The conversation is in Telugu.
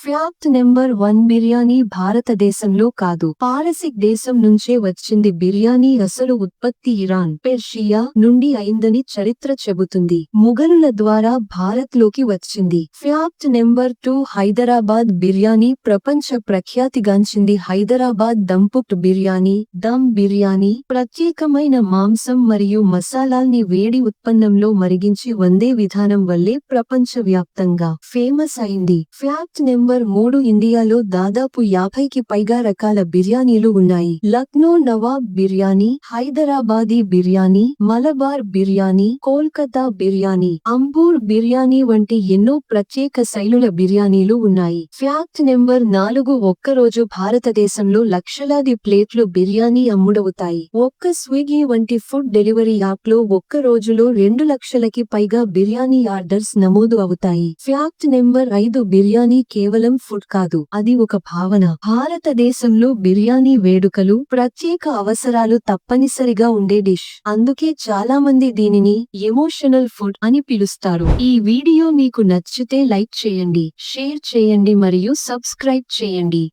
ఫ్యాక్ట్ నెంబర్ 1 బిర్యానీ భారతదేశంలో కాదు, పారసిక్ దేశం నుంచే వచ్చింది. బిర్యానీ అసలు ఉత్పత్తి ఇరాన్, పెర్షియా నుండి అయిందని చరిత్ర చెబుతుంది. ముఘలుల ద్వారా భారత్ లోకి వచ్చింది. ఫ్యాక్ట్ నెంబర్ 2 హైదరాబాద్ బిర్యానీ ప్రపంచ ప్రఖ్యాతిగాంచింది. హైదరాబాద్ దంపుట్ బిర్యానీ, దమ్ బిర్యానీ ప్రత్యేకమైన మాంసం మరియు మసాలాల్ని వేడి ఉత్పన్నంలో మరిగించి వండే విధానం వల్లే ప్రపంచవ్యాప్తంగా ఫేమస్ అయింది. ఫ్యాక్ట్ నెంబర్ 3 ఇండియాలో దాదాపు 50కి పైగా రకాల బిర్యానీలు ఉన్నాయి. లక్నో నవాబ్ బిర్యానీ, హైదరాబాదీ బిర్యానీ, మలబార్ బిర్యానీ, కోల్కతా బిర్యానీ, అంబూర్ బిర్యానీ వంటి ఎన్నో ప్రత్యేక శైలుల బిర్యానీలు ఉన్నాయి. ఫ్యాక్ట్ నెంబర్ 4 ఒక్కరోజు భారతదేశంలో లక్షలాది ప్లేట్లు బిర్యానీ అమ్ముడవుతాయి. ఒక్క స్విగ్గీ వంటి ఫుడ్ డెలివరీ యాప్ లో ఒక్క రోజులో 2 లక్షలకి పైగా బిర్యానీ ఆర్డర్స్ నమోదు అవుతాయి. ఫ్యాక్ట్ నెంబర్ 5 బిర్యానీ కేవలం ఫుడ్ కాదు, అది ఒక భావన. భారతదేశంలో బిర్యానీ వేడుకలు, ప్రత్యేక అవసరాలు తప్పనిసరిగా ఉండే డిష్. అందుకే చాలా మంది దీనిని ఎమోషనల్ ఫుడ్ అని పిలుస్తారు. ఈ వీడియో మీకు నచ్చితే లైక్ చేయండి, షేర్ చేయండి మరియు సబ్స్క్రైబ్ చేయండి.